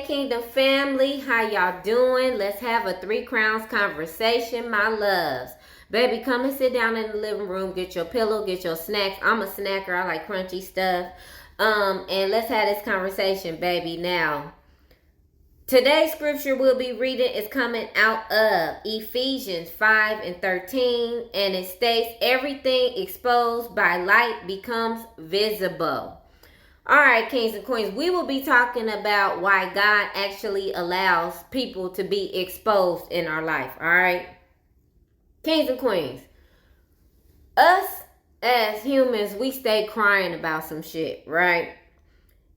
Hey Kingdom family, how y'all doing? Let's have a Three Crowns conversation, my loves. Baby, come and sit down in the living room, get your pillow, get your snacks. I'm a snacker, I like crunchy stuff. And let's have this conversation, baby. Now, today's scripture we'll be reading is coming out of Ephesians 5 and 13. And it states, everything exposed by light becomes visible. All right, kings and queens, we will be talking about why God actually allows people to be exposed in our life. All right, kings and queens, us as humans, we stay crying about some shit, right?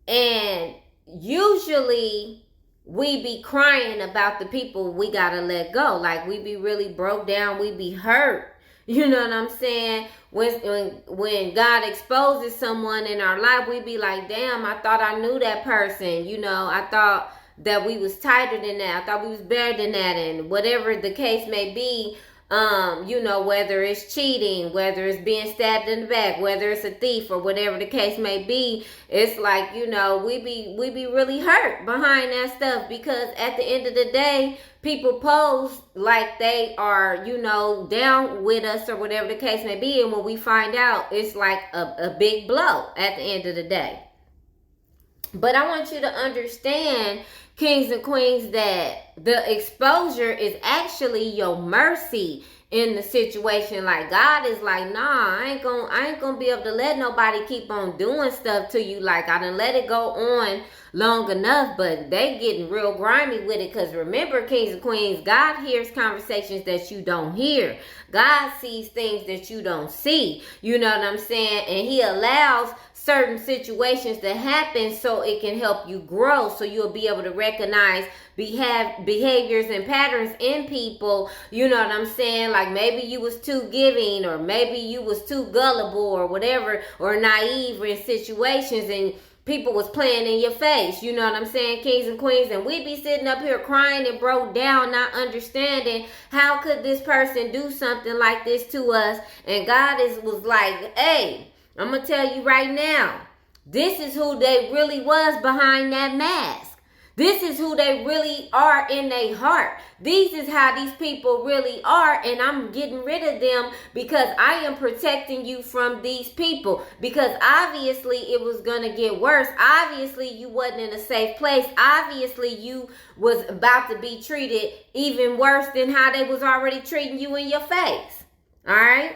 And usually we be crying about the people we gotta let go. Like, we be really broke down, we be hurt. You know what I'm saying? When God exposes someone in our life, we be like, damn, I thought I knew that person. You know, I thought that we was tighter than that. I thought we was better than that. And whatever the case may be, you know, whether it's cheating, whether it's being stabbed in the back, whether it's a thief or whatever the case may be, it's like, you know, we be really hurt behind that stuff, because at the end of the day, people pose like they are, you know, down with us or whatever the case may be. And when we find out, it's like a big blow at the end of the day. But I want you to understand, kings and queens, that the exposure is actually your mercy in the situation. Like, God is like, nah, I ain't gonna be able to let nobody keep on doing stuff to you. Like, I done let it go on long enough, but they getting real grimy with it. Because remember, kings and queens, God hears conversations that you don't hear. God sees things that you don't see. You know what I'm saying? And he allows certain situations to happen so it can help you grow, so you'll be able to recognize behaviors and patterns in people. You know what I'm saying? Like, maybe you was too giving, or maybe you was too gullible or whatever, or naive in situations, and people was playing in your face. You know what I'm saying, kings and queens? And we be sitting up here crying and broke down, not understanding how could this person do something like this to us. And God was like, hey, I'm going to tell you right now, this is who they really was behind that mask. This is who they really are in their heart. This is how these people really are, and I'm getting rid of them because I am protecting you from these people. Because obviously it was going to get worse. Obviously you wasn't in a safe place. Obviously you was about to be treated even worse than how they was already treating you in your face. All right?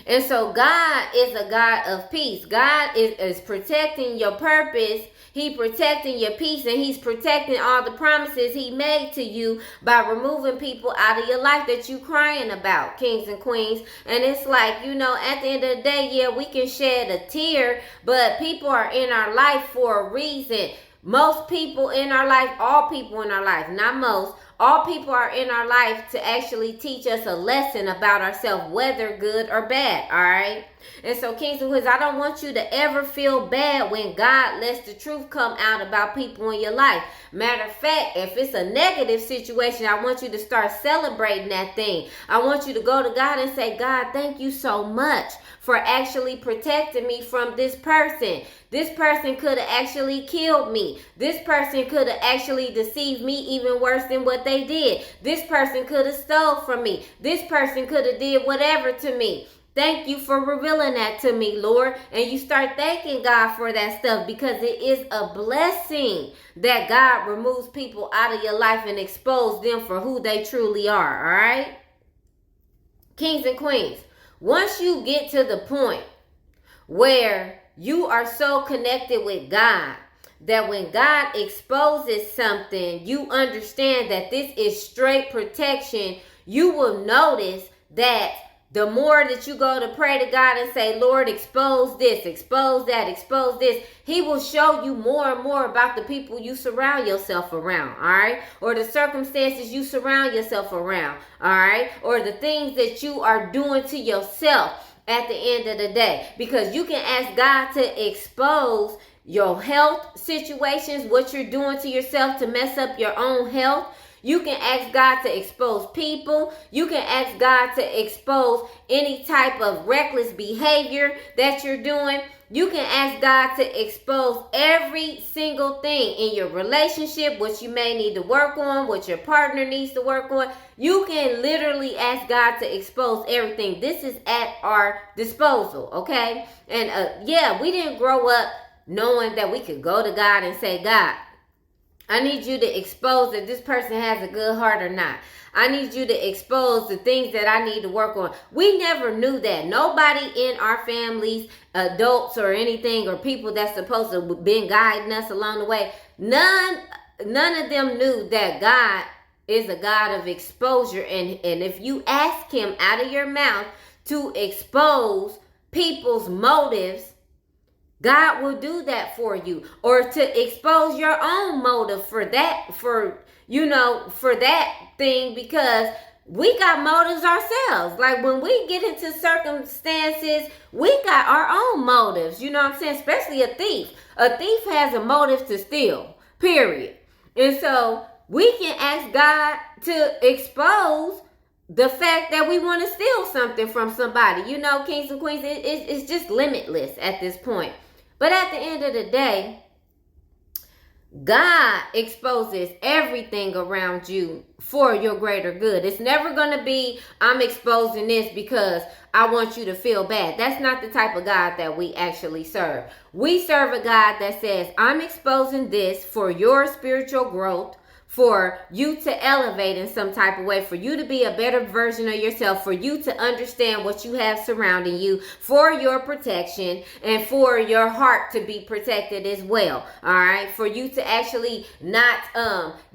And so God is a God of peace. God is protecting your purpose. He protecting your peace, and he's protecting all the promises he made to you by removing people out of your life that you crying about, kings and queens. And it's like, you know, at the end of the day, yeah, we can shed a tear, but people are in our life for a reason. Most people in our life, all people in our life, not most, all people are in our life to actually teach us a lesson about ourselves, whether good or bad, all right? And so, kings and queens, I don't want you to ever feel bad when God lets the truth come out about people in your life. Matter of fact, if it's a negative situation, I want you to start celebrating that thing. I want you to go to God and say, God, thank you so much for actually protecting me from this person. This person could have actually killed me. This person could have actually deceived me even worse than what they did. This person could have stole from me. This person could have did whatever to me. Thank you for revealing that to me, Lord. And you start thanking God for that stuff, because it is a blessing that God removes people out of your life and expose them for who they truly are, all right? Kings and queens, once you get to the point where you are so connected with God that when God exposes something, you understand that this is straight protection, you will notice that the more that you go to pray to God and say, Lord, expose this, expose that, expose this, he will show you more and more about the people you surround yourself around, all right? Or the circumstances you surround yourself around, all right? Or the things that you are doing to yourself at the end of the day. Because you can ask God to expose your health situations, what you're doing to yourself to mess up your own health. You can ask God to expose people. You can ask God to expose any type of reckless behavior that you're doing. You can ask God to expose every single thing in your relationship, what you may need to work on, what your partner needs to work on. You can literally ask God to expose everything. This is at our disposal, okay? And yeah, we didn't grow up knowing that we could go to God and say, God, I need you to expose that this person has a good heart or not. I need you to expose the things that I need to work on. We never knew that. Nobody in our families, adults or anything, or people that's supposed to have been guiding us along the way, none of them knew that God is a God of exposure. And if you ask him out of your mouth to expose people's motives, God will do that for you. Or to expose your own motive for that thing, because we got motives ourselves. Like when we get into circumstances, we got our own motives. You know what I'm saying? Especially a thief. A thief has a motive to steal, period. And so we can ask God to expose the fact that we want to steal something from somebody. You know, kings and queens, it's just limitless at this point. But at the end of the day, God exposes everything around you for your greater good. It's never going to be, I'm exposing this because I want you to feel bad. That's not the type of God that we actually serve. We serve a God that says, I'm exposing this for your spiritual growth, for you to elevate in some type of way, for you to be a better version of yourself, for you to understand what you have surrounding you, for your protection, and for your heart to be protected as well. All right, for you to actually not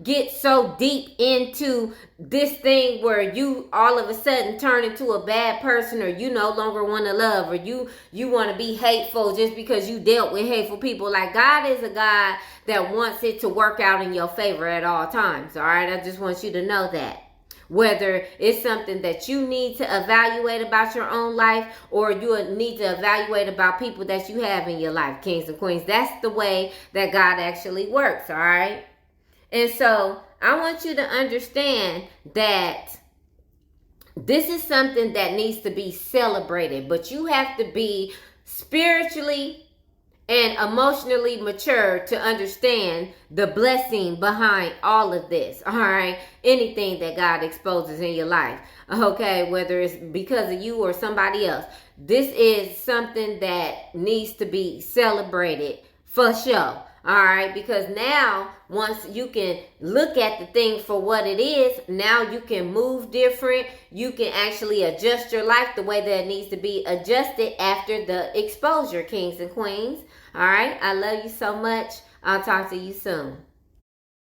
get so deep into this thing where you all of a sudden turn into a bad person, or you no longer want to love, or you want to be hateful just because you dealt with hateful people. Like, God is a God that wants it to work out in your favor at all times. All right, I just want you to know that. Whether it's something that you need to evaluate about your own life, or you need to evaluate about people that you have in your life, kings and queens, that's the way that God actually works. All right. And so I want you to understand that this is something that needs to be celebrated, but you have to be spiritually and emotionally mature to understand the blessing behind all of this. All right, anything that God exposes in your life, okay, whether it's because of you or somebody else, this is something that needs to be celebrated for sure. All right, because now once you can look at the thing for what it is, now you can move different. You can actually adjust your life the way that it needs to be adjusted after the exposure, kings and queens. All right, I love you so much. I'll talk to you soon.